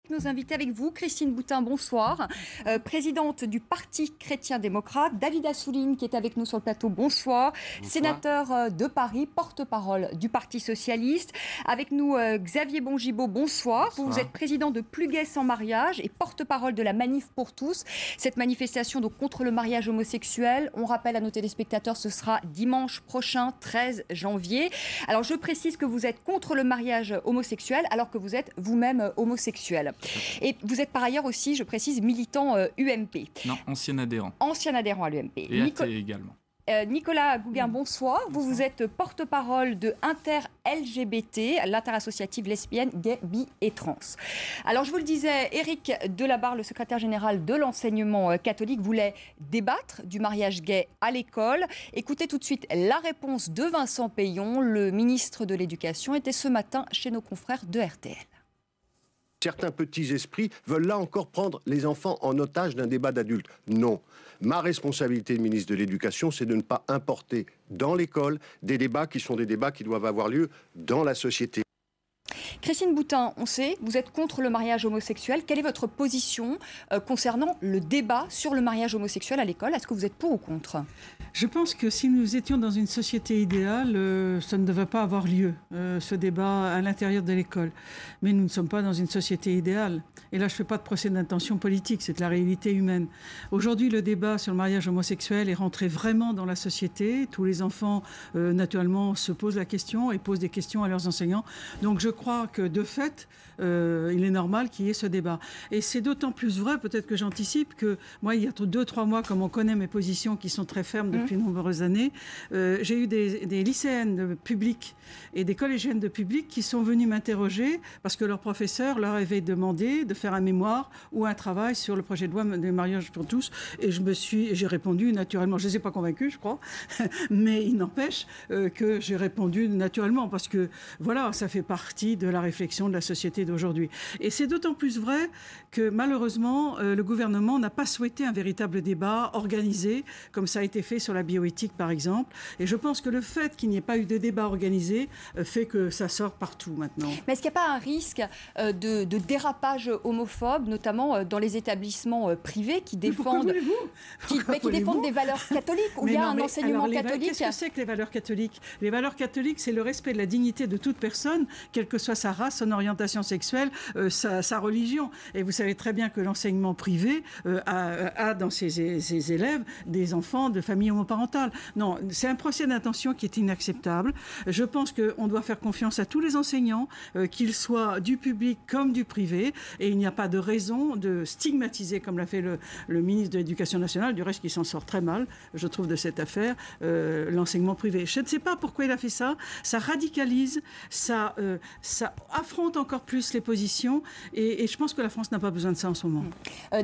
Nos invités avec vous, Christine Boutin, bonsoir, présidente du Parti chrétien-démocrate, David Assouline qui est avec nous sur le plateau, bonsoir, sénateur de Paris, porte-parole du Parti socialiste, avec nous Xavier Bongibaud, bonsoir. Vous êtes président de Plus Gai sans mariage et porte-parole de la Manif pour tous, cette manifestation donc contre le mariage homosexuel. On rappelle à nos téléspectateurs, ce sera dimanche prochain, 13 janvier. Alors je précise que vous êtes contre le mariage homosexuel alors que vous êtes vous-même homosexuel. Et vous êtes par ailleurs aussi, je précise, militant UMP. Non, ancien adhérent. Ancien adhérent à l'UMP. Et athée également. Nicolas Gouguin, bonsoir. Vous êtes porte-parole de Inter-LGBT, l'interassociative lesbienne, gay, bi et trans. Alors, je vous le disais, Éric Delabarre, le secrétaire général de l'enseignement catholique, voulait débattre du mariage gay à l'école. Écoutez tout de suite la réponse de Vincent Peillon, le ministre de l'Éducation, était ce matin chez nos confrères de RTL. Certains petits esprits veulent là encore prendre les enfants en otage d'un débat d'adultes. Non. Ma responsabilité de ministre de l'Éducation, c'est de ne pas importer dans l'école des débats qui sont des débats qui doivent avoir lieu dans la société. Christine Boutin, on sait, vous êtes contre le mariage homosexuel. Quelle est votre position concernant le débat sur le mariage homosexuel à l'école? Est-ce que vous êtes pour ou contre? Je pense que si nous étions dans une société idéale, ça ne devrait pas avoir lieu, ce débat à l'intérieur de l'école. Mais nous ne sommes pas dans une société idéale. Et là, je ne fais pas de procès d'intention politique, c'est la réalité humaine. Aujourd'hui, le débat sur le mariage homosexuel est rentré vraiment dans la société. Tous les enfants, naturellement, se posent la question et posent des questions à leurs enseignants. Donc je crois que, de fait, il est normal qu'il y ait ce débat. Et c'est d'autant plus vrai, peut-être que j'anticipe, que moi, il y a 2-3 mois, comme on connaît mes positions qui sont très fermes depuis de nombreuses années, j'ai eu des lycéennes de public et des collégiennes de public qui sont venues m'interroger parce que leur professeur leur avait demandé de faire un mémoire ou un travail sur le projet de loi des mariages pour tous. Et j'ai répondu naturellement. Je ne les ai pas convaincus, je crois, mais il n'empêche que j'ai répondu naturellement parce que, voilà, ça fait partie de la réflexion de la société d'aujourd'hui. Et c'est d'autant plus vrai que, malheureusement, le gouvernement n'a pas souhaité un véritable débat organisé, comme ça a été fait sur la bioéthique, par exemple. Et je pense que le fait qu'il n'y ait pas eu de débat organisé fait que ça sort partout maintenant. Mais est-ce qu'il n'y a pas un risque de dérapage homophobe, notamment dans les établissements privés qui défendent, qui défendent des valeurs catholiques, où il y a un enseignement catholique? Qu'est-ce que c'est que les valeurs catholiques? Les valeurs catholiques, c'est le respect de la dignité de toute personne, quelle que soit sa race, son orientation sexuelle, sa religion. Et vous savez très bien que l'enseignement privé a dans ses élèves des enfants de familles homoparentales. Non, c'est un procès d'intention qui est inacceptable. Je pense qu'on doit faire confiance à tous les enseignants, qu'ils soient du public comme du privé, et il n'y a pas de raison de stigmatiser, comme l'a fait le ministre de l'Éducation nationale, du reste qui s'en sort très mal, je trouve, de cette affaire, l'enseignement privé. Je ne sais pas pourquoi il a fait ça. Ça radicalise, ça affronte encore plus les positions, et je pense que la France n'a pas besoin de ça en ce moment.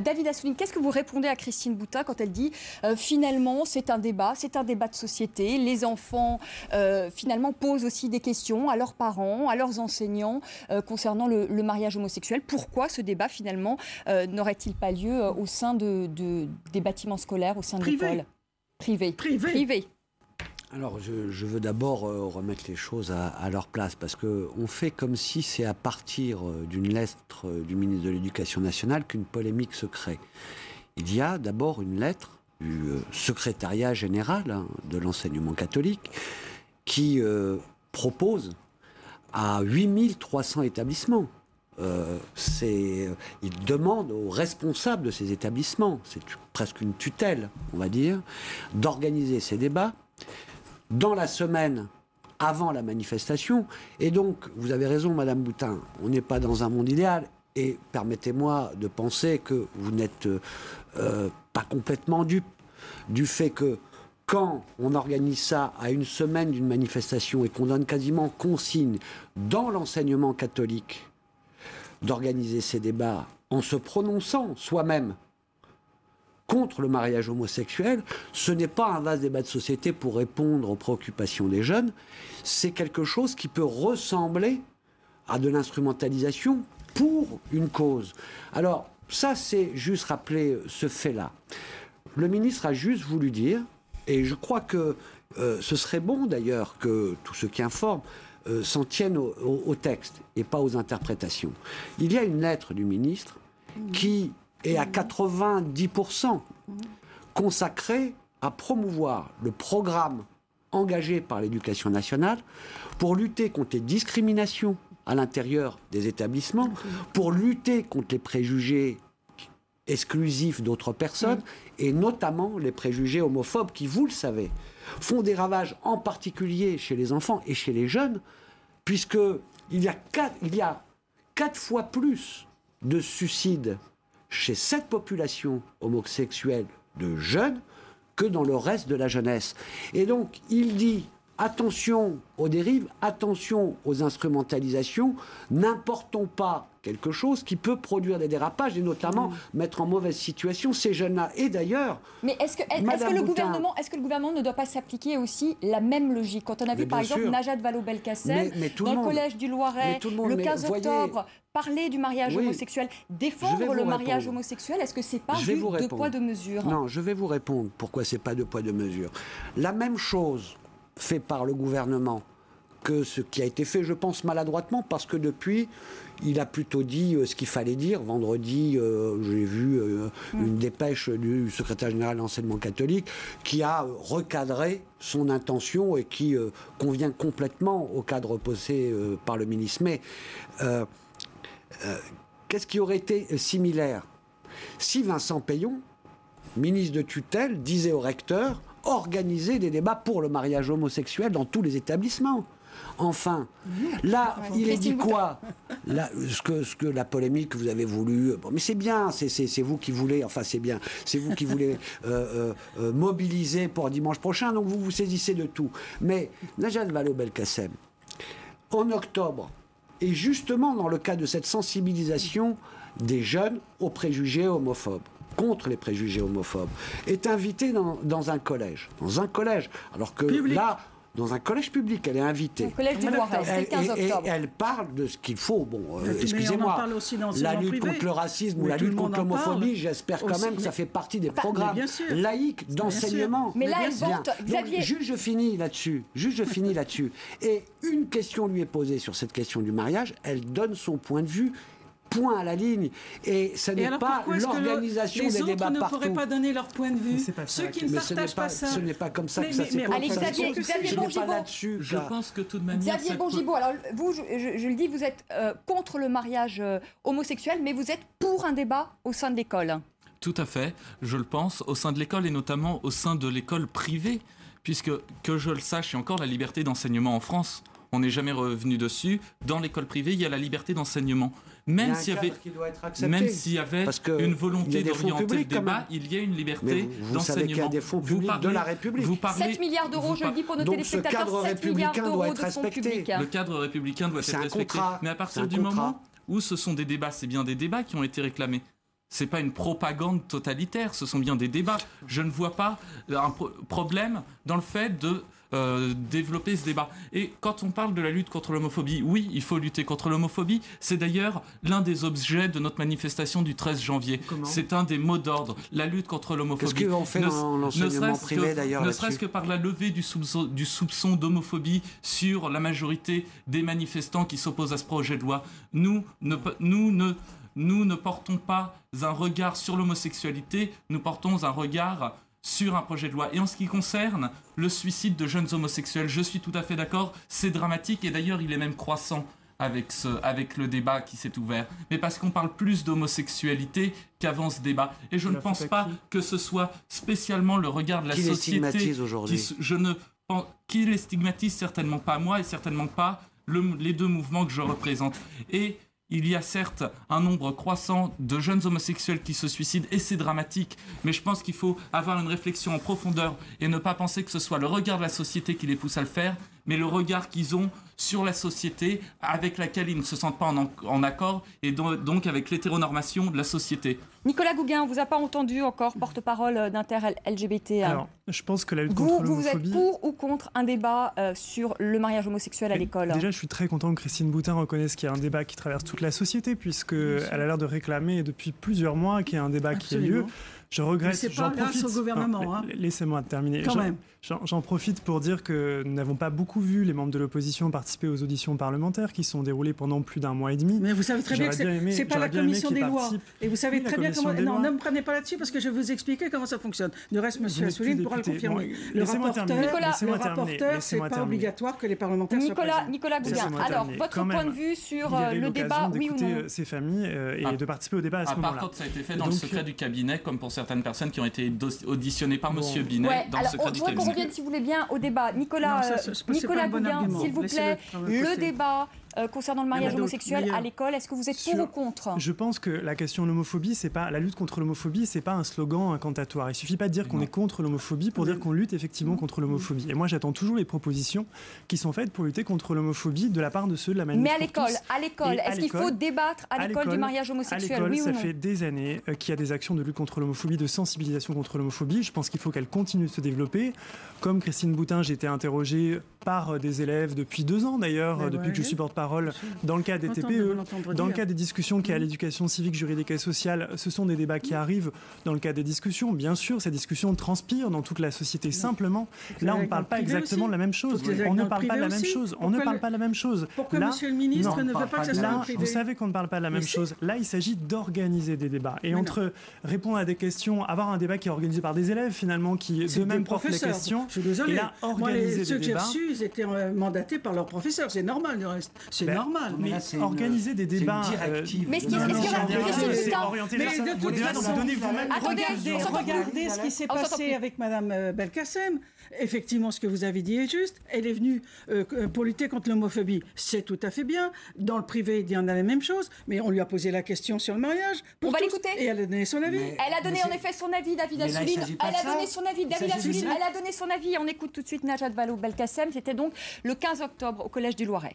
David Assouline, qu'est-ce que vous répondez à Christine Boutin quand elle dit finalement c'est un débat de société, les enfants finalement posent aussi des questions à leurs parents, à leurs enseignants concernant le mariage homosexuel. Pourquoi ce débat finalement n'aurait-il pas lieu au sein des bâtiments scolaires, au sein de l'école? Privé. Alors, je veux d'abord remettre les choses à leur place, parce qu'on fait comme si c'est à partir d'une lettre du ministre de l'Éducation nationale qu'une polémique se crée. Il y a d'abord une lettre du secrétariat général de l'enseignement catholique qui propose à 8300 établissements. Il demande aux responsables de ces établissements, c'est presque une tutelle, on va dire, d'organiser ces débats dans la semaine avant la manifestation. Et donc, vous avez raison, Madame Boutin, on n'est pas dans un monde idéal. Et permettez-moi de penser que vous n'êtes pas complètement dupe du fait que quand on organise ça à une semaine d'une manifestation et qu'on donne quasiment consigne dans l'enseignement catholique d'organiser ces débats en se prononçant soi-même contre le mariage homosexuel, ce n'est pas un vaste débat de société pour répondre aux préoccupations des jeunes, c'est quelque chose qui peut ressembler à de l'instrumentalisation pour une cause. Alors, ça, c'est juste rappeler ce fait-là. Le ministre a juste voulu dire, et je crois que ce serait bon d'ailleurs que tous ceux qui informent s'en tiennent au texte et pas aux interprétations. Il y a une lettre du ministre qui est à 90% consacrée à promouvoir le programme engagé par l'Éducation nationale pour lutter contre les discriminations à l'intérieur des établissements, pour lutter contre les préjugés exclusifs d'autres personnes, et notamment les préjugés homophobes qui, vous le savez, font des ravages en particulier chez les enfants et chez les jeunes, puisqu'il y a 4 fois plus de suicides chez cette population homosexuelle de jeunes que dans le reste de la jeunesse. Et donc, il dit attention aux dérives, attention aux instrumentalisations, n'importons pas quelque chose qui peut produire des dérapages et notamment mettre en mauvaise situation ces jeunes-là. Et d'ailleurs... Mais est-ce que le gouvernement ne doit pas s'appliquer aussi la même logique? Quand on a vu par exemple Najat Vallaud-Belkacem dans le collège du Loiret, le 15 octobre, parler du mariage homosexuel, défendre le mariage homosexuel, est-ce que c'est pas deux poids, deux mesures? Non, je vais vous répondre pourquoi c'est pas deux poids, deux mesures. La même chose fait par le gouvernement que ce qui a été fait, je pense, maladroitement, parce que depuis, il a plutôt dit ce qu'il fallait dire. Vendredi, j'ai vu une dépêche du secrétaire général de l'enseignement catholique qui a recadré son intention et qui convient complètement au cadre posé par le ministre. Mais qu'est-ce qui aurait été similaire si Vincent Peillon, ministre de tutelle, disait au recteur organiser des débats pour le mariage homosexuel dans tous les établissements? Enfin, là, il est dit quoi? Là, ce que la polémique que vous avez voulu... Bon, mais c'est bien, c'est vous qui voulez... Enfin, c'est bien, c'est vous qui voulez mobiliser pour dimanche prochain, donc vous vous saisissez de tout. Mais Najat Vallaud-Belkacem, en octobre, et justement dans le cadre de cette sensibilisation des jeunes aux préjugés homophobes, contre les préjugés homophobes, est invitée dans un collège. Dans un collège. Alors que public. Là, dans un collège public, elle est invitée. Au collège du Loiret, c'est le 15 octobre. Et elle parle de ce qu'il faut. Bon, excusez-moi, la lutte contre le racisme ou la lutte contre l'homophobie, j'espère quand même que ça fait partie des programmes laïques d'enseignement. Mais là, elle vante, Xavier... Juste, je finis là-dessus. Et une question lui est posée sur cette question du mariage. Elle donne son point de vue. Point à la ligne. Et ce n'est pas l'organisation des débats partout. Les autres ne pourraient pas donner leur point de vue. Ceux qui ne partagent pas ça. Ce n'est pas comme ça que ça s'est passé. Allez, Xavier Bongibaud. Je pense que tout de manière... Xavier Bongibaud, alors vous, je le dis, vous êtes contre le mariage homosexuel, mais vous êtes pour un débat au sein de l'école. Tout à fait, je le pense, au sein de l'école et notamment au sein de l'école privée, puisque, que je le sache, il y a encore la liberté d'enseignement en France. On n'est jamais revenu dessus. Dans l'école privée, il y a la liberté d'enseignement. Même s'il y avait une volonté d'orienter le débat, il y a une liberté d'enseignement. Vous savez qu'il y a des fonds publics de la République. 7 milliards d'euros, je le dis pour nos téléspectateurs, 7 milliards d'euros de fonds publics. Le cadre républicain doit être respecté. Mais à partir du moment où ce sont des débats, c'est bien des débats qui ont été réclamés. C'est pas une propagande totalitaire, ce sont bien des débats. Je ne vois pas un problème dans le fait de développer ce débat. Et quand on parle de la lutte contre l'homophobie, oui, il faut lutter contre l'homophobie. C'est d'ailleurs l'un des objets de notre manifestation du 13 janvier. C'est un des mots d'ordre, la lutte contre l'homophobie. Qu'est-ce qu'on fait dans l'enseignement privé d'ailleurs? Ne serait-ce que par la levée du soupçon d'homophobie sur la majorité des manifestants qui s'opposent à ce projet de loi. Nous ne portons pas un regard sur l'homosexualité, nous portons un regard sur un projet de loi. Et en ce qui concerne le suicide de jeunes homosexuels, je suis tout à fait d'accord, c'est dramatique et d'ailleurs il est même croissant avec le débat qui s'est ouvert. Mais parce qu'on parle plus d'homosexualité qu'avant ce débat. Et je ne pense pas que ce soit spécialement le regard de la société... Qui les stigmatise aujourd'hui. Qui les stigmatise, certainement pas moi et certainement pas les deux mouvements que je représente. Et il y a certes un nombre croissant de jeunes homosexuels qui se suicident et c'est dramatique, mais je pense qu'il faut avoir une réflexion en profondeur et ne pas penser que ce soit le regard de la société qui les pousse à le faire, mais le regard qu'ils ont sur la société avec laquelle ils ne se sentent pas en accord et donc avec l'hétéronormation de la société. Nicolas Gouguin, on ne vous a pas entendu encore, porte-parole d'Inter-LGBT. Alors, je pense que la lutte contre l'homophobie... Vous êtes pour ou contre un débat sur le mariage homosexuel à l'école? Déjà, je suis très content que Christine Boutin reconnaisse qu'il y a un débat qui traverse toute la société, puisqu'elle a l'air de réclamer depuis plusieurs mois qu'il y a un débat qui a lieu. Je regrette. C'est pas grâce au gouvernement. Laissez-moi terminer. Quand même. J'en profite pour dire que nous n'avons pas beaucoup vu les membres de l'opposition participer aux auditions parlementaires qui sont déroulées pendant plus d'un mois et demi. Mais vous savez très bien que c'est pas la commission des lois. Et vous savez très bien comment... Non, ne me prenez pas là-dessus parce que je vais vous expliquer comment ça fonctionne. Du reste, M. Assouline pourra le confirmer. Le rapporteur, c'est pas obligatoire que les parlementaires soient présents. Nicolas Gouguin, alors, votre point de vue sur le débat, oui ou non? Ces familles et de participer au débat à ce moment-là. Par contre, ça a été fait dans le secret du cabinet, comme pour certaines personnes qui ont été auditionnées par M. Binet dans le secret du cabinet. Qu'on revienne, si vous voulez bien, au débat. Nicolas Gouguin, s'il vous plaît, le débat concernant le mariage homosexuel à l'école, est-ce que vous êtes pour ou contre? Je pense que la question de l'homophobie, c'est pas la lutte contre l'homophobie, c'est pas un slogan incantatoire. Il suffit pas de dire qu'on est contre l'homophobie pour dire qu'on lutte effectivement contre l'homophobie. Et moi, j'attends toujours les propositions qui sont faites pour lutter contre l'homophobie de la part de ceux de la manif. Mais à l'école, est-ce qu'il faut débattre à l'école du mariage homosexuel? Oui ou non? Ça fait des années qu'il y a des actions de lutte contre l'homophobie, de sensibilisation contre l'homophobie. Je pense qu'il faut qu'elles continuent de se développer. Comme Christine Boutin, j'ai été interrogée par des élèves depuis 2 ans d'ailleurs, depuis que je suis porte-parole dans le cadre des TPE, dans le cadre des discussions qu'il y a à l'éducation civique, juridique et sociale. Ce sont des débats qui arrivent dans le cadre des discussions. Bien sûr, ces discussions transpirent dans toute la société. Simplement, là, on ne parle pas exactement de la même chose. On ne parle pas de la même chose. On ne parle pas de la même chose. Pourquoi Monsieur le ministre ne veut pas que ça soit dans le privé? Vous savez qu'on ne parle pas de la même chose. Là, il s'agit d'organiser des débats. Et entre répondre à des questions, avoir un débat qui est organisé par des élèves, finalement, qui eux-mêmes portent les questions, et là, organiser ceux des débats... ils étaient mandatés par leurs professeurs. C'est normal, du reste. C'est normal. Mais organiser des débats... Mais est-ce qu'il y aura c'est orienté vers ça. Vos débats, donc donnez vous-même... Regardez ce qui s'est passé avec Mme Belkacem. Effectivement, ce que vous avez dit est juste. Elle est venue pour lutter contre l'homophobie. C'est tout à fait bien. Dans le privé, il y en a la même chose. Mais on lui a posé la question sur le mariage. On va l'écouter. Et elle a donné son avis. Elle a donné en effet son avis, David Assouline. Elle a donné son avis, David Assouline. Elle a donné son avis. On écoute tout de suite Najat Vallaud-Belkacem. C'était donc le 15 octobre au Collège du Loiret.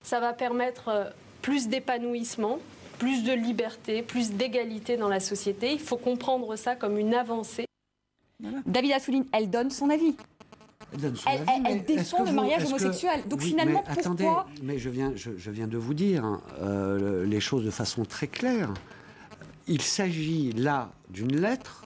Ça va permettre plus d'épanouissement, plus de liberté, plus d'égalité dans la société. Il faut comprendre ça comme une avancée. Voilà. David Assouline, elle donne son avis. Elle défend le mariage homosexuel. Donc finalement, pourquoi... Attendez, mais je viens de vous dire les choses de façon très claire. Il s'agit là d'une lettre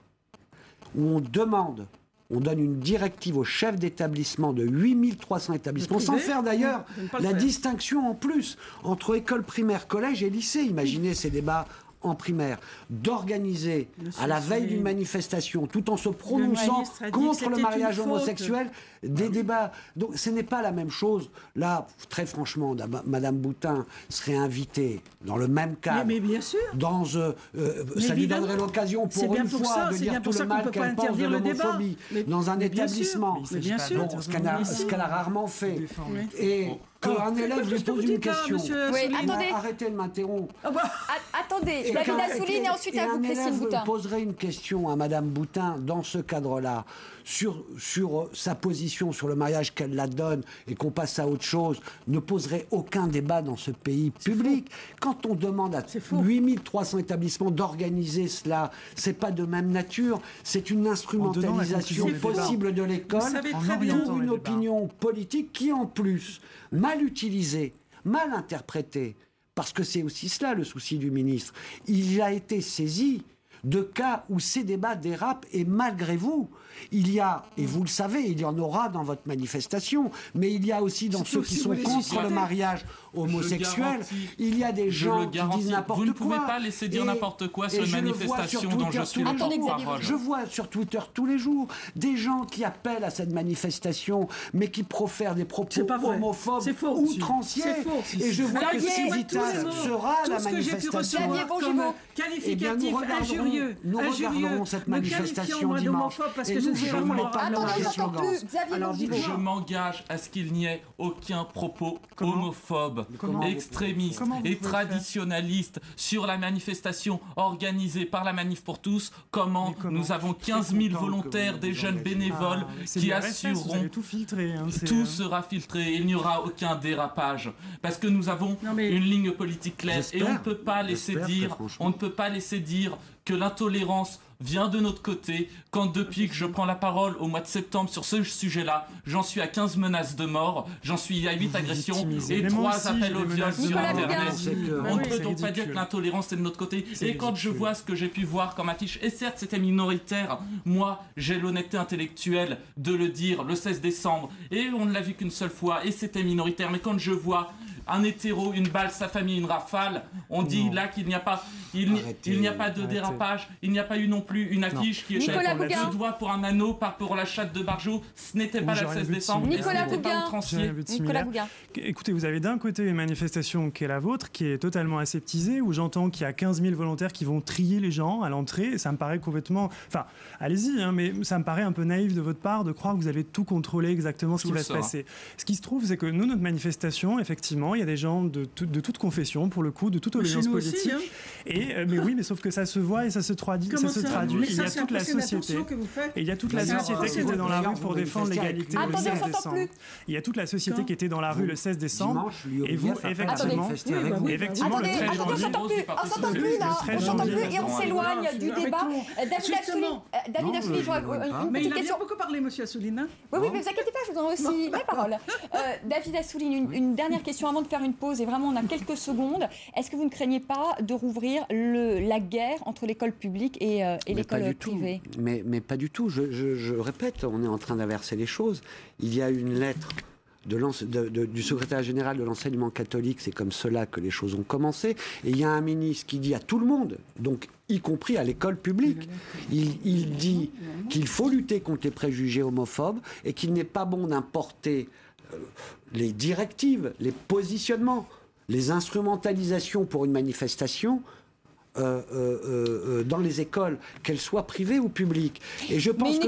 où on demande... On donne une directive aux chefs d'établissement de 8300 établissements, sans faire d'ailleurs la distinction en plus entre école primaire, collège et lycée. Imaginez ces débats en primaire, d'organiser à la veille d'une manifestation, tout en se prononçant contre le mariage homosexuel, des débats. Donc ce n'est pas la même chose. Là, très franchement, Madame Boutin serait invitée dans le même cadre. Mais bien sûr. Ça lui donnerait l'occasion pour une fois de dire tout le mal qu'elle pense de l'homophobie dans un établissement. Ce qu'elle a rarement fait. Et qu'un élève lui pose une question. Arrêtez de m'interrompre. Attendez, David Assouline et ensuite à vous, Christine Boutin. Je poserai une question à Madame Boutin dans ce cadre-là sur sa position sur le mariage, qu'elle la donne et qu'on passe à autre chose, ne poserait aucun débat dans ce pays public. Quand on demande à 8300 établissements d'organiser cela, c'est pas de même nature, c'est une instrumentalisation possible de l'école pour une opinion politique qui en plus, mal utilisée, mal interprétée, parce que c'est aussi cela le souci du ministre, il a été saisi de cas où ces débats dérapent et malgré vous, il y a, et vous le savez, il y en aura dans votre manifestation, mais il y a aussi dans ceux qui sont contre le mariage homosexuel, il y a des gens qui disent n'importe quoi. Vous ne pouvez pas laisser dire n'importe quoi sur une manifestation dont je suis le porte-parole. Je vois sur Twitter tous les jours des gens qui appellent à cette manifestation, mais qui profèrent des propos homophobes, outranciers. Et je vois que Civitas sera la manifestation. Qualificatif, injurieux, nous regarderons cette manifestation dimanche. Je m'engage à ce qu'il n'y ait aucun propos homophobe, extrémiste et traditionnaliste sur la manifestation organisée par la Manif pour tous. Comment nous avons 15 000 volontaires, des jeunes bénévoles qui assureront tout sera filtré. Il n'y aura aucun dérapage parce que nous avons une ligne politique claire et on ne peut pas laisser dire que l'intolérance vient de notre côté, quand depuis que je prends la parole au mois de septembre sur ce sujet-là, j'en suis à 15 menaces de mort, j'en suis à 8 agressions et 3 appels au viol sur Internet. On ne peut donc pas dire que l'intolérance est de notre côté. Et quand je vois ce que j'ai pu voir comme affiche, et certes c'était minoritaire, moi j'ai l'honnêteté intellectuelle de le dire le 16 décembre, et on ne l'a vu qu'une seule fois, et c'était minoritaire, mais quand je vois un hétéro, une balle, sa famille, une rafale, on dit là qu'il n'y a pas, il n'y a pas de dérapage, il n'y a pas eu non plus une affiche qui était le doigt pour un anneau par pour la chatte de Barjot, ce n'était pas le 16 décembre, Nicolas Bougain. Écoutez, vous avez d'un côté une manifestation qui est la vôtre, qui est totalement aseptisée, où j'entends qu'il y a 15 000 volontaires qui vont trier les gens à l'entrée, et ça me paraît complètement... Enfin, allez-y, hein, mais ça me paraît un peu naïf de votre part de croire que vous allez tout contrôler exactement ce qui va se passer. Ce qui se trouve, c'est que nous, notre manifestation, effectivement, il y a des gens de toute confession, pour le coup, de toute obédience politique. Aussi, hein. Mais oui, mais sauf que ça se voit et ça se traduit. Il y a toute la société. Et il y a toute la société qui était dans la rue pour défendre l'égalité le 16 décembre. Il y a toute la société qui était dans la rue le 16 décembre. Et vous, effectivement, le 13 janvier. On s'entend plus là. On s'entend plus et on s'éloigne du débat. David Assouline, mais il a bien beaucoup parlé, monsieur Assouline. Oui, mais ne vous inquiétez pas, je vous donne aussi la parole. David Assouline, une dernière question avant de faire une pause, et vraiment on a quelques secondes. Est-ce que vous ne craignez pas de rouvrir la guerre entre l'école publique et l'école privée ? Mais pas du tout. Je répète, on est en train d'inverser les choses. Il y a une lettre du secrétaire général de l'enseignement catholique, c'est comme cela que les choses ont commencé. Et il y a un ministre qui dit à tout le monde, donc y compris à l'école publique, il dit qu'il faut lutter contre les préjugés homophobes et qu'il n'est pas bon d'importer les directives, les positionnements, les instrumentalisations pour une manifestation dans les écoles, qu'elles soient privées ou publiques. Et je pense que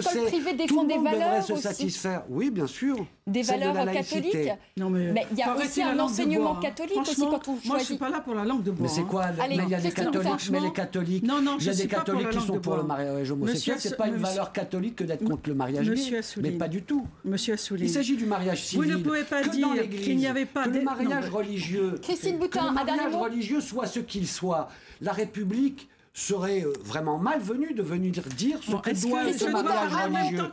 tout le monde devrait se satisfaire. Oui, bien sûr. Des valeurs catholiques. Non, mais il y a aussi un enseignement catholique aussi quand on choisit. Moi, je suis pas là pour la langue de bois. Mais c'est quoi Allez, il y a des catholiques, mais les catholiques, il y a des catholiques qui sont pour le mariage homosexuel. C'est pas une valeur catholique que d'être contre le mariage gay. Mais pas du tout. Monsieur Assouline. Il s'agit du mariage civil. Vous ne pouvez pas dire qu'il n'y avait pas de mariage religieux. Christine Boutin, un dernier mot. Que le mariage religieux soit ce qu'il soit. La République serait vraiment malvenue de venir dire ce que doit être ce mariage religieux.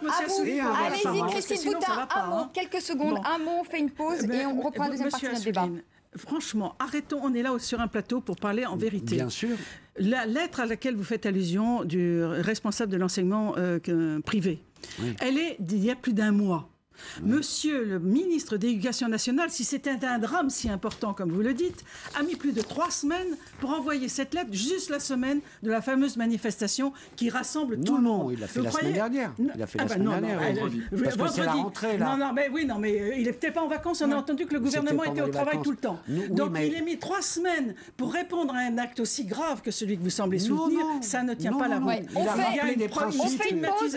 Allez-y, Christine Boutin, un mot, quelques secondes, un mot, on fait une pause et on reprend la deuxième partie de notre débat. Franchement, arrêtons, on est là sur un plateau pour parler en vérité. Bien sûr. La lettre à laquelle vous faites allusion du responsable de l'enseignement privé, elle est d'il y a plus d'un mois. Monsieur le ministre de l'Éducation nationale, si c'était un drame si important comme vous le dites, a mis plus de 3 semaines pour envoyer cette lettre juste la semaine de la fameuse manifestation qui rassemble tout le monde. Non, il l'a fait la semaine dernière. Il a fait la semaine dernière. Parce que c'est la rentrée, là. Non, mais il n'était pas en vacances. On a entendu que le gouvernement était au travail tout le temps. Donc il a mis 3 semaines pour répondre à un acte aussi grave que celui que vous semblez soutenir. Ça ne tient pas la route. Il a rappelé des principes. On fait une pause.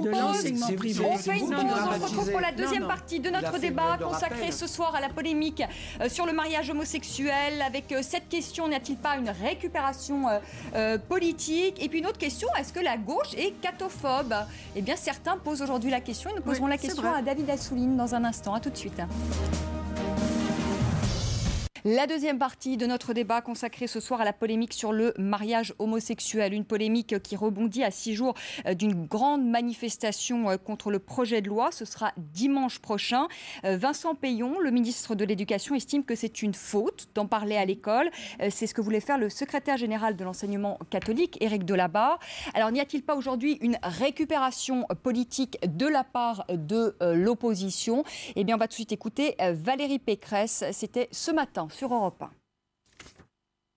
de l'enseignement privé. On fait une pause. On se retrouve pour la deuxième partie de notre débat consacré ce soir à la polémique sur le mariage homosexuel. Avec cette question, n'y a-t-il pas une récupération politique? Et puis une autre question, est-ce que la gauche est cathophobe? Eh bien, certains posent aujourd'hui la question et nous poserons la question à David Assouline dans un instant. À tout de suite. La deuxième partie de notre débat consacrée ce soir à la polémique sur le mariage homosexuel. Une polémique qui rebondit à 6 jours d'une grande manifestation contre le projet de loi. Ce sera dimanche prochain. Vincent Peillon, le ministre de l'Éducation, estime que c'est une faute d'en parler à l'école. C'est ce que voulait faire le secrétaire général de l'enseignement catholique, Éric Delabarre. Alors, n'y a-t-il pas aujourd'hui une récupération politique de la part de l'opposition? Eh bien, on va tout de suite écouter Valérie Pécresse. C'était ce matin sur Europe 1.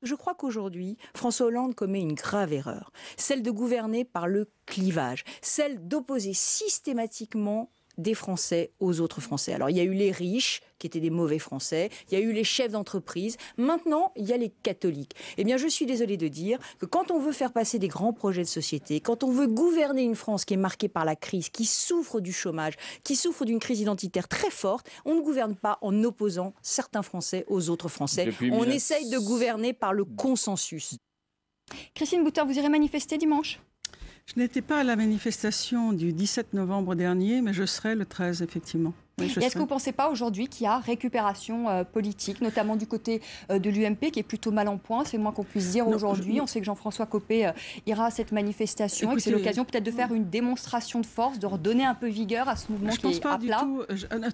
Je crois qu'aujourd'hui, François Hollande commet une grave erreur, celle de gouverner par le clivage, celle d'opposer systématiquement des Français aux autres Français. Alors, il y a eu les riches, qui étaient des mauvais Français, il y a eu les chefs d'entreprise, maintenant, il y a les catholiques. Eh bien, je suis désolée de dire que quand on veut faire passer des grands projets de société, quand on veut gouverner une France qui est marquée par la crise, qui souffre du chômage, qui souffre d'une crise identitaire très forte, on ne gouverne pas en opposant certains Français aux autres Français. On essaye de gouverner par le consensus. Christine Boutin, vous irez manifester dimanche ? Je n'étais pas à la manifestation du 17 novembre dernier, mais je serai le 13, effectivement. Oui, et est-ce que vous ne pensez pas aujourd'hui qu'il y a récupération politique, notamment du côté de l'UMP, qui est plutôt mal en point, c'est le moins qu'on puisse dire aujourd'hui. On sait que Jean-François Copé ira à cette manifestation. Écoutez, et que c'est l'occasion peut-être de faire une démonstration de force, de redonner un peu vigueur à ce mouvement qui est à plat.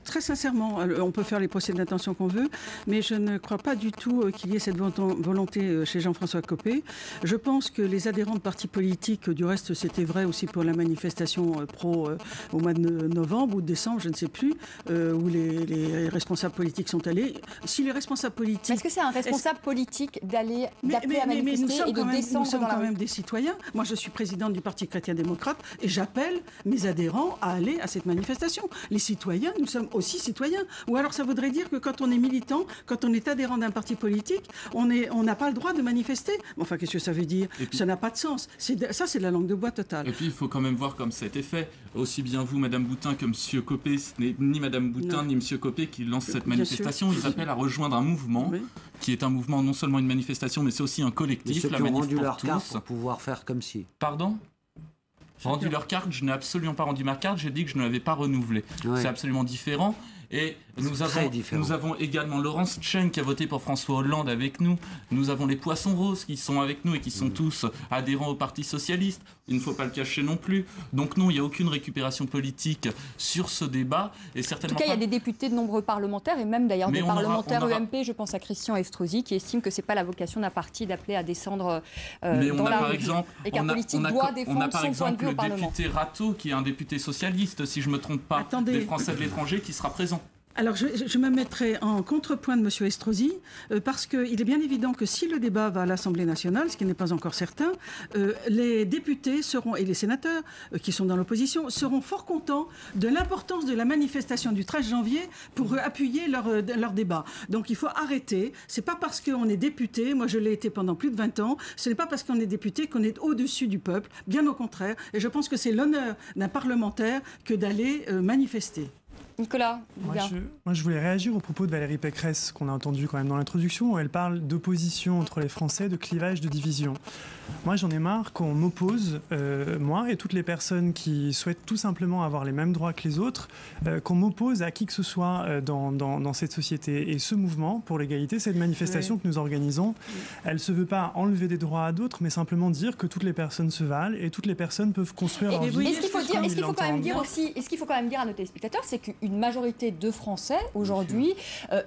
Très sincèrement, on peut faire les procès d'intention qu'on veut, mais je ne crois pas du tout qu'il y ait cette volonté chez Jean-François Copé. Je pense que les adhérents de partis politiques, du reste c'était vrai aussi pour la manifestation pro au mois de novembre ou de décembre, je ne sais plus, où les responsables politiques sont allés. Si les responsables politiques... Est-ce que c'est un responsable politique d'appeler à manifester et de descendre dans la rue ? Nous sommes quand même des citoyens. Moi, je suis présidente du Parti chrétien-démocrate et j'appelle mes adhérents à aller à cette manifestation. Les citoyens, nous sommes aussi citoyens. Ou alors ça voudrait dire que quand on est militant, quand on est adhérent d'un parti politique, on n'a pas le droit de manifester. Enfin, qu'est-ce que ça veut dire ? Ça n'a pas de sens. Ça, c'est de la langue de bois totale. Et puis, il faut quand même voir comme ça a été fait. Aussi bien vous, Madame Boutin, que Monsieur Copé, ce n'est ni Madame Boutin ni Monsieur Copé qui lancent cette manifestation. Ils appellent à rejoindre un mouvement qui est un mouvement, non seulement une manifestation, mais c'est aussi un collectif. La manif pour leur carte pour pouvoir faire comme si. Pardon ? Rendu leur carte, je n'ai absolument pas rendu ma carte, j'ai dit que je ne l'avais pas renouvelée. Ouais. C'est absolument différent. Et nous avons également Laurence Chen qui a voté pour François Hollande avec nous. Nous avons les Poissons Roses qui sont avec nous et qui sont tous adhérents au Parti Socialiste. Il ne faut pas le cacher non plus. Donc non, il n'y a aucune récupération politique sur ce débat. Et certainement en tout cas, il y a des députés de nombreux parlementaires et même d'ailleurs des parlementaires UMP, je pense à Christian Estrosi, qui estime que ce n'est pas la vocation d'un parti d'appeler à descendre dans la rue. Et qu'un politique doit défendre son point de vue au Parlement. On a par exemple le député Rateau, qui est un député socialiste, si je ne me trompe pas, des Français de l'étranger, qui sera présent. Alors, je me mettrai en contrepoint de M. Estrosi, parce qu'il est bien évident que si le débat va à l'Assemblée nationale, ce qui n'est pas encore certain, les députés et les sénateurs qui sont dans l'opposition seront fort contents de l'importance de la manifestation du 13 janvier pour appuyer leur débat. Donc, il faut arrêter. Ce n'est pas parce qu'on est député, moi je l'ai été pendant plus de 20 ans, ce n'est pas parce qu'on est député qu'on est au-dessus du peuple, bien au contraire. Et je pense que c'est l'honneur d'un parlementaire que d'aller manifester. Nicolas, moi, je voulais réagir au propos de Valérie Pécresse qu'on a entendu quand même dans l'introduction où elle parle d'opposition entre les Français, de clivage, de division. Moi, j'en ai marre qu'on m'oppose, moi et toutes les personnes qui souhaitent tout simplement avoir les mêmes droits que les autres, qu'on m'oppose à qui que ce soit dans cette société. Et ce mouvement pour l'égalité, cette manifestation que nous organisons, elle ne se veut pas enlever des droits à d'autres, mais simplement dire que toutes les personnes se valent et toutes les personnes peuvent construire leur vie. Est-ce qu'il faut quand même dire aussi, est-ce qu'il faut quand même dire à nos téléspectateurs, c'est qu'une majorité de Français aujourd'hui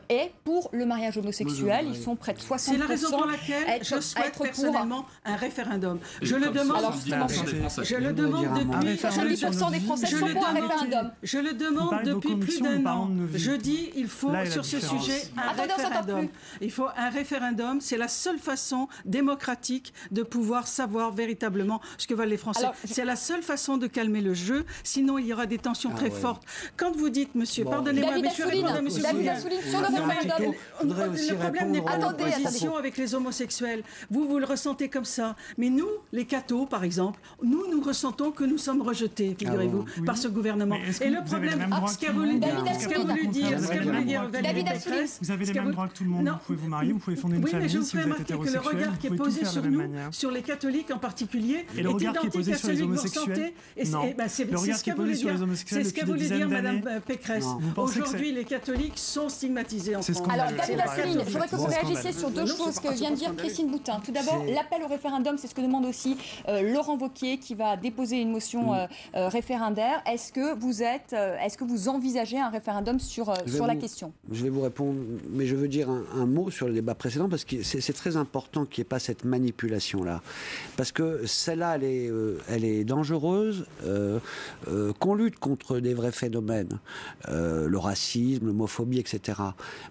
est pour le mariage homosexuel. Ils sont près de 60%. C'est la raison pour laquelle je souhaite personnellement un référendum. Je le demande. Alors justement, je le demande depuis 70% des Français sont pour un référendum. Je le demande depuis plus d'un an. Je dis il faut sur ce sujet un référendum. Il faut un référendum. C'est la seule façon démocratique de pouvoir savoir véritablement ce que veulent les Français. C'est la seule façon de calmer le jeu. Sinon, il y aura des tensions très fortes. Quand vous dites, monsieur, pardonnez-moi, mais je vais répondre à monsieur David sur le référendum. Le problème n'est pas l'opposition avec les homosexuels. Vous le ressentez comme ça. Mais nous, les cathos, par exemple, nous ressentons que nous sommes rejetés, figurez-vous, par ce gouvernement. Et le problème, ce qu'a voulu dire Valérie Pécresse... Vous avez les mêmes droits que tout le monde. Vous pouvez vous marier, vous pouvez fonder une famille, si vous êtes hétérosexuel. Que le regard qui est posé sur nous, sur les catholiques en particulier, est identique à celui que vous ressentez. C'est ce qu'a voulu dire. C'est ce qu'a voulu dire Mme Pécresse. Aujourd'hui, les catholiques sont stigmatisés en France. Alors, David Assouline, je voudrais que vous réagissiez sur deux choses que vient de dire Christine Boutin. Tout d'abord, l'appel au référendum, c'est ce que demande aussi Laurent Wauquiez, qui va déposer une motion référendaire. Est-ce que vous envisagez un référendum sur la question ? Je vais vous répondre, mais je veux dire un mot sur le débat précédent, parce que c'est très important qu'il n'y ait pas cette manipulation-là. Parce que celle-là, elle est dangereuse, qu'on lutte contre des vrais phénomènes, le racisme, l'homophobie, etc.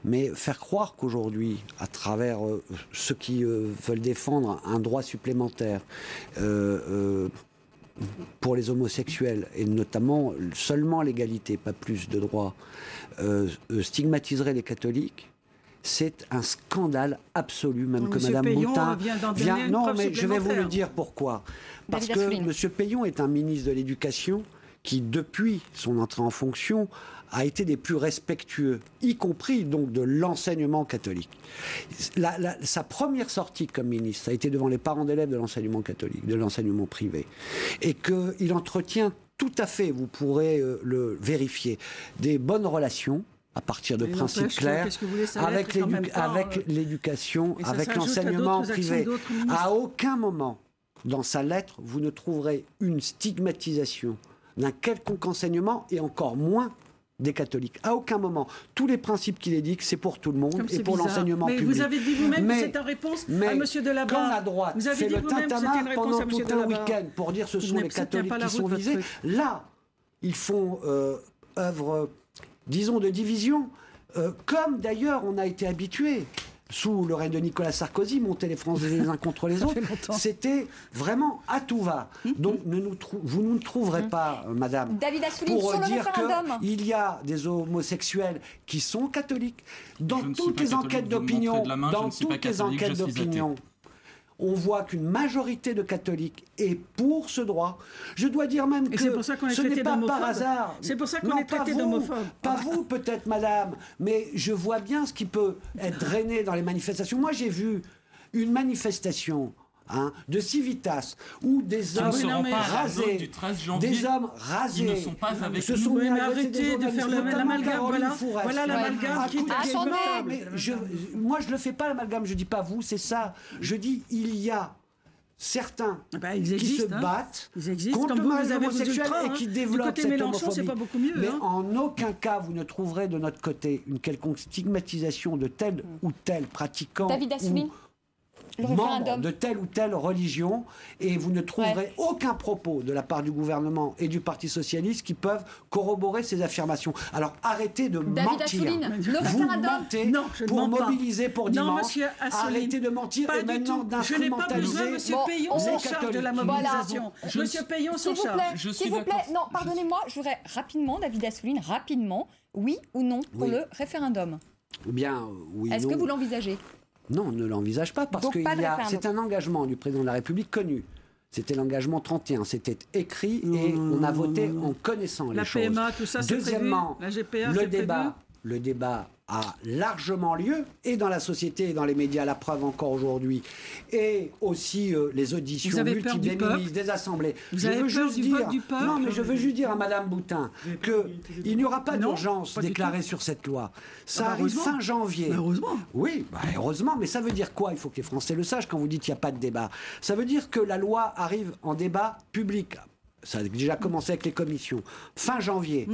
Mais faire croire qu'aujourd'hui, à travers ceux qui veulent défendre un droit supplémentaire pour les homosexuels, et notamment seulement l'égalité, pas plus de droits, stigmatiserait les catholiques, c'est un scandale absolu, même que Mme Boutin vient. Non, mais je vais vous le dire pourquoi. Parce que M. Peillon est un ministre de l'Éducation qui, depuis son entrée en fonction, a été des plus respectueux, y compris donc de l'enseignement catholique. Sa première sortie comme ministre a été devant les parents d'élèves de l'enseignement catholique, de l'enseignement privé, et qu'il entretient tout à fait, vous pourrez le vérifier, des bonnes relations à partir de principes clairs avec l'éducation, avec l'enseignement privé. À aucun moment, dans sa lettre, vous ne trouverez une stigmatisation d'un quelconque enseignement et encore moins des catholiques. À aucun moment. Tous les principes qu'il édicte, c'est pour tout le monde et pour l'enseignement public. Mais vous avez dit vous-même que c'est en réponse à M. Delabarre. Quand la droite fait le tintamarre pendant tout un week-end pour dire ce sont les catholiques qui sont visés, là, ils font œuvre, disons, de division, comme d'ailleurs on a été habitué. Sous le règne de Nicolas Sarkozy, monter les Français les uns contre les autres, c'était vraiment à tout va. Donc vous ne trouverez pas, madame, David Assouline, pour dire qu'il y a des homosexuels qui sont catholiques. Dans toutes les enquêtes d'opinion, on voit qu'une majorité de catholiques est pour ce droit. Je dois dire même que ce n'est pas par hasard. C'est pour ça qu'on est traité d'homophobe. Pas vous, peut-être, madame, mais je vois bien ce qui peut être drainé dans les manifestations. Moi, j'ai vu une manifestation de Civitas où des hommes rasés, des hommes rasés, ils ne sont pas avec se sont mis à arrêter de faire l'amalgame. Voilà l'amalgame qui est. Moi, je ne le fais pas, l'amalgame. Je ne dis pas vous, c'est ça. Je dis il y a certains qui se battent contre le mariage homosexuel et qui développent cette homophobie. Mais en aucun cas, vous ne trouverez de notre côté une quelconque stigmatisation de tel ou tel pratiquant membre de telle ou telle religion, et vous ne trouverez aucun propos de la part du gouvernement et du Parti socialiste qui peuvent corroborer ces affirmations. Alors arrêtez de mentir. Vous mentez pour mobiliser pour dimanche. Arrêtez de mentir et maintenant d'instrumentaliser Monsieur Payon s'en charge de la mobilisation. Monsieur Payon s'en charge. S'il vous plaît, non, pardonnez-moi, je voudrais rapidement, David Assouline, rapidement, oui ou non pour le référendum? Bien, oui. Est-ce que vous l'envisagez? Non, on ne l'envisage pas parce que c'est un engagement du président de la République connu. C'était l'engagement 31, c'était écrit et on a voté en connaissant les choses. La PMA, tout ça, c'est prévu. Deuxièmement, la GPA, le débat a largement lieu, et dans la société et dans les médias, la preuve encore aujourd'hui, et aussi les auditions multiples des ministres, des assemblées. Je veux juste dire à Madame Boutin qu'il n'y aura pas d'urgence déclarée sur cette loi. Ça arrive fin janvier. Heureusement. Oui, heureusement, mais ça veut dire quoi? Il faut que les Français le sachent quand vous dites qu'il n'y a pas de débat. Ça veut dire que la loi arrive en débat public. Ça a déjà commencé avec les commissions. Fin janvier.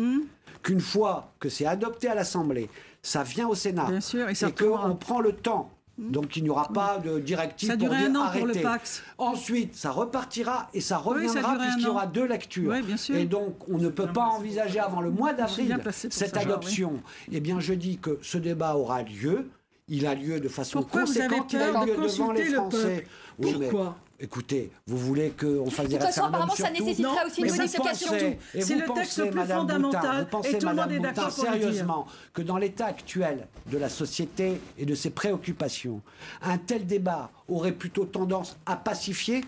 Qu'une fois que c'est adopté à l'Assemblée, ça vient au Sénat. Bien sûr, et qu'on prend le temps. Donc il n'y aura pas de directive pour dire arrêter. Pour le Pax. Ensuite, ça repartira et ça reviendra puisqu'il y aura 2 lectures. Oui, bien sûr. Et donc, on ne peut pas envisager avant le mois d'avril cette adoption. Eh bien, je dis que ce débat aura lieu. Il a lieu de façon conséquente. Il a lieu devant les Français. Pourquoi? Écoutez, vous voulez qu'on fasse des référendums sur tout? Ça nécessiterait aussi une modification. C'est le texte le plus fondamental et tout le monde est d'accord pour le dire. Sérieusement que dans l'état actuel de la société et de ses préoccupations, un tel débat aurait plutôt tendance à pacifier?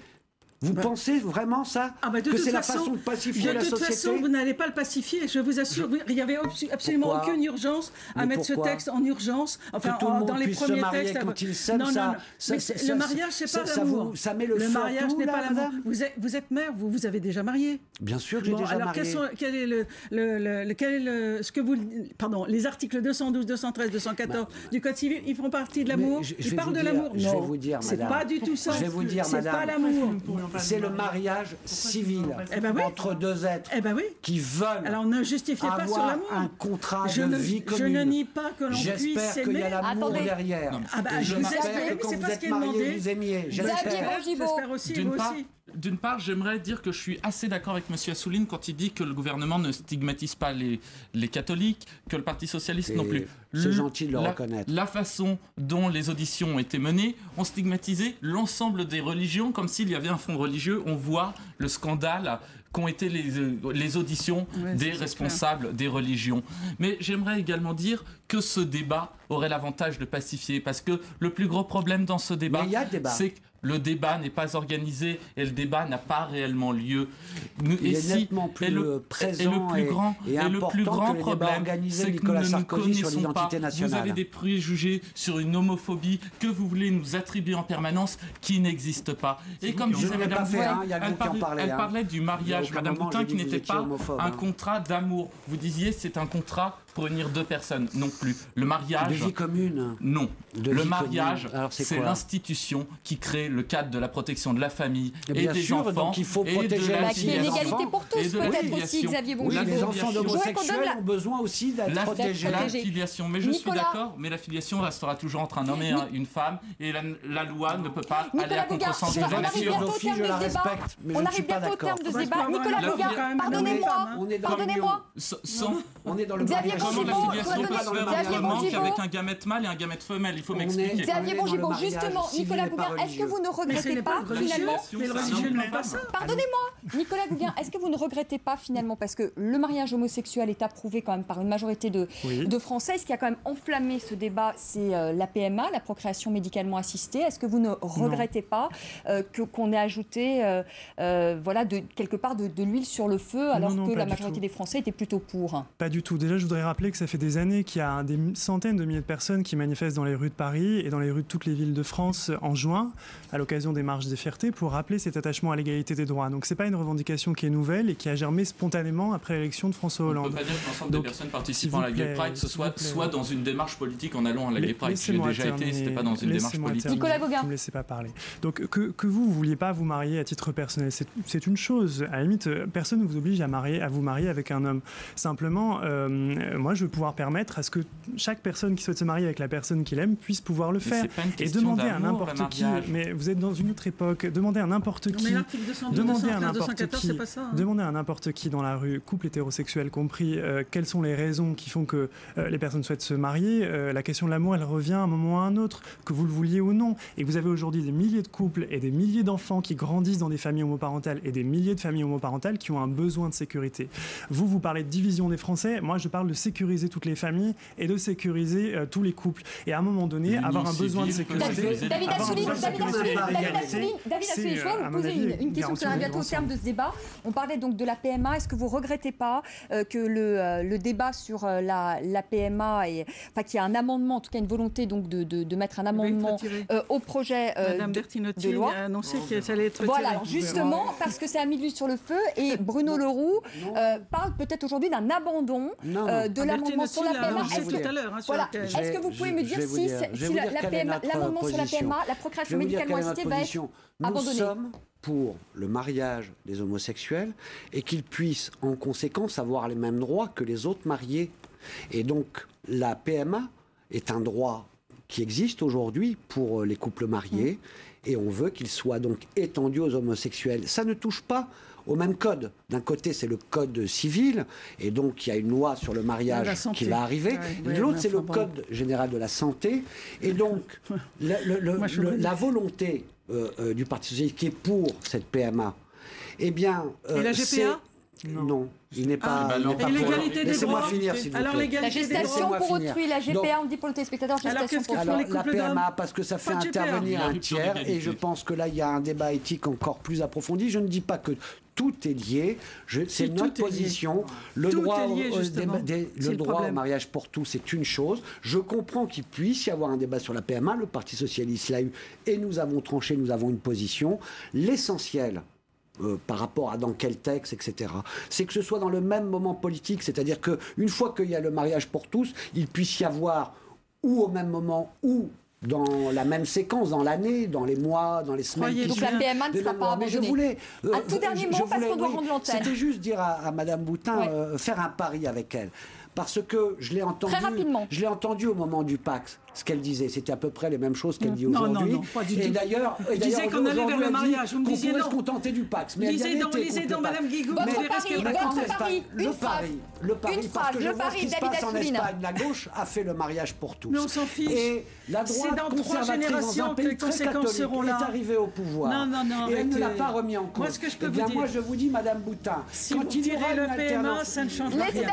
Vous pensez vraiment ça? Que c'est la façon de pacifier la société? De toute façon, vous n'allez pas le pacifier. Je vous assure, il n'y avait absolument aucune urgence à mettre ce texte en urgence. Enfin, dans les premiers textes. Quand ils s'aiment, le mariage, c'est pas l'amour. Ça met le mariage n'est pas l'amour. Vous êtes mère, vous avez déjà marié. Bien sûr que j'ai déjà marié. Alors, les articles 212, 213, 214 du Code civil, ils font partie de l'amour. Ils parlent de l'amour. Je vais vous dire, madame. C'est pas du tout ça. Je vais vous dire, madame. C'est pas l'amour. C'est le mariage civil entre 2 êtres qui veulent alors ne justifiez pas sur l'amour. Un contrat de vie commune. Je ne nie pas que l'on puisse s'aimer. J'espère qu'il y a l'amour derrière. J'espère que quand vous êtes mariés, vous aimiez. J'espère aussi, vous aussi. D'une part, j'aimerais dire que je suis assez d'accord avec M. Assouline quand il dit que le gouvernement ne stigmatise pas les catholiques, que le Parti socialiste non plus. C'est gentil de le reconnaître. La façon dont les auditions ont été menées ont stigmatisé l'ensemble des religions comme s'il y avait un fond religieux. On voit le scandale qu'ont été les auditions des responsables des religions. Mais j'aimerais également dire que ce débat aurait l'avantage de pacifier, parce que le plus gros problème dans ce débat, c'est que le débat n'est pas organisé et le débat n'a pas réellement lieu. Il est nettement plus présent et important que les débats organisés de Nicolas Sarkozy sur l'identité nationale. Vous avez des préjugés sur une homophobie que vous voulez nous attribuer en permanence qui n'existe pas. Et comme disait Madame Boutin, elle parlait du mariage, Madame Boutin, qui n'était pas un contrat d'amour. Vous disiez c'est un contrat pour unir deux personnes. Non plus. Le mariage... De vie commune. Non. Le mariage, c'est l'institution qui crée le cadre de la protection de la famille et des enfants. Donc il faut protéger la filiation. Il y a une égalité pour tous, peut-être aussi, Xavier Bongibaud. Oui, les enfants d'homosexuels ont besoin aussi d'être protégés. La filiation, mais je suis d'accord, mais la filiation restera toujours entre un homme et une femme, et la loi ne peut pas aller à contresens de la nature. On arrive bientôt au terme de ce débat. Nicolas Boutin, pardonnez-moi. On est dans le Xavier Comment la filiation peut se faire autrement Bongibaud qu'avec un gamète mâle et un gamète femelle? Il faut m'expliquer. Xavier Bongibaud, justement, Nicolas Gouguin, est-ce que vous ne regrettez pas finalement... Pardonnez-moi, Nicolas Gouguin, est-ce que vous ne regrettez pas finalement, parce que le mariage homosexuel est approuvé quand même par une majorité de Français, ce qui a quand même enflammé ce débat, c'est la PMA, la procréation médicalement assistée. Est-ce que vous ne regrettez pas qu'on ait ajouté quelque part de l'huile sur le feu, alors que la majorité des Français étaient plutôt pour? Pas du tout. Déjà, je voudrais rappeler que ça fait des années qu'il y a des centaines de milliers de personnes qui manifestent dans les rues de Paris et dans les rues de toutes les villes de France en juin, à l'occasion des marches des fiertés, pour rappeler cet attachement à l'égalité des droits. Donc c'est pas une revendication qui est nouvelle et qui a germé spontanément après l'élection de François Hollande. On ne peut pas dire que l'ensemble des personnes participant à la Gay Pride soit dans une démarche politique en allant à la Gay Pride. J'y ai déjà été, c'était pas dans une démarche politique. Nicolas Gauguin. Vous ne me laissez pas parler. Donc que vous vouliez pas vous marier à titre personnel, c'est une chose. À la limite, personne ne vous oblige à vous marier avec un homme. Simplement, moi, je veux pouvoir permettre à ce que chaque personne qui souhaite se marier avec la personne qu'il aime puisse pouvoir le faire. Et demander à n'importe qui. Mais vous êtes dans une autre époque. Demander à n'importe qui. Demander à n'importe qui dans la rue, couple hétérosexuel compris, quelles sont les raisons qui font que les personnes souhaitent se marier. La question de l'amour, elle revient à un moment ou à un autre, que vous le vouliez ou non. Et vous avez aujourd'hui des milliers de couples et des milliers d'enfants qui grandissent dans des familles homoparentales et des milliers de familles homoparentales qui ont un besoin de sécurité. Vous parlez de division des Français. Moi, je parle de sécuriser toutes les familles et de sécuriser tous les couples. Et à un moment donné, avoir un besoin de sécurité. David Assouline, je dois vous poser une question qui arrive bientôt au terme de ce débat. On parlait donc de la PMA. Est-ce que vous ne regrettez pas que le débat sur la PMA, qu'il y a un amendement, en tout cas une volonté donc de mettre un amendement au projet de loi a annoncé que ça allait être retiré. Voilà, alors justement, parce que ça a mis de l'huile sur le feu, et Bruno Le Roux parle peut-être aujourd'hui d'un abandon de l'amendement sur la PMA. Est-ce que vous pouvez me dire si l'amendement sur la PMA, la procréation médicalement assistée, va être abandonné? Nous sommes pour le mariage des homosexuels et qu'ils puissent en conséquence avoir les mêmes droits que les autres mariés. Et donc la PMA est un droit qui existe aujourd'hui pour les couples mariés et on veut qu'il soit donc étendu aux homosexuels. Ça ne touche pas au même code. D'un côté, c'est le code civil, et donc il y a une loi sur le mariage qui va arriver. De l'autre, c'est le code général de la santé. Et donc, la volonté du Parti socialiste qui est pour cette PMA, eh bien... et la GPA ? Non, il n'est pas... Et l'égalité des droits. Laissez-moi finir, s'il vous plaît. La gestation pour autrui, la GPA, on dit pour le téléspectateur, gestation pour autrui. La PMA, parce que ça fait intervenir un tiers, et je pense que là, il y a un débat éthique encore plus approfondi. Je ne dis pas que tout est lié. C'est notre position. Le droit au mariage pour tous, c'est une chose. Je comprends qu'il puisse y avoir un débat sur la PMA. Le Parti socialiste l'a eu, et nous avons tranché, nous avons une position. L'essentiel... par rapport à dans quel texte, etc. C'est que ce soit dans le même moment politique, c'est-à-dire qu'une fois qu'il y a le mariage pour tous, il puisse y avoir ou au même moment ou dans la même séquence, dans l'année, dans les mois, dans les semaines qui suivent. Donc la PMA ne sera pas abandonnée. Un tout dernier mot, parce qu'on doit rendre l'antenne. C'était juste dire à Madame Boutin, faire un pari avec elle. Parce que je l'ai entendu au moment du Pacs, ce qu'elle disait. C'était à peu près les mêmes choses qu'elle dit aujourd'hui. Non, pas du tout. Et d'ailleurs, je disais qu'on allait vers le mariage. Vous me disiez non. Se contenter du Pacs. Mais lisez dans Madame Guigou. Le pari, parce que je vois ce qui se passe en Espagne. La gauche a fait le mariage pour tous. Mais on s'en fiche. Et la droite conservatrice dans un pays très catholique est arrivée au pouvoir. Et elle ne l'a pas remis en cause. Moi, ce que je peux vous dire... Moi, je vous dis, Madame Boutin, si vous tirez le PMA, ça ne change rien. Laissez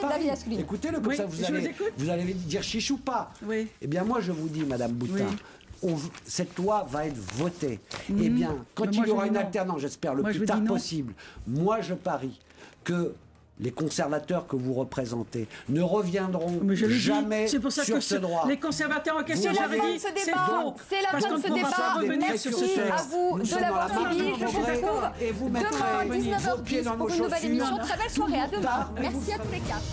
David Assouline. Écoutez-le, comme ça vous allez dire chiche ou pas. Eh bien moi je vous dis, Madame Boutin, cette loi va être votée. Eh bien, quand il y aura une alternance, j'espère le plus tard possible, moi je parie que les conservateurs que vous représentez ne reviendront jamais sur ce droit. Les conservateurs en question, c'est la fin de ce débat. C'est la fin de ce débat. Merci à vous de l'avoir suivi. Je vous retrouve demain à 19h10 pour une nouvelle émission. Très belle soirée. À demain. Merci à tous les quatre.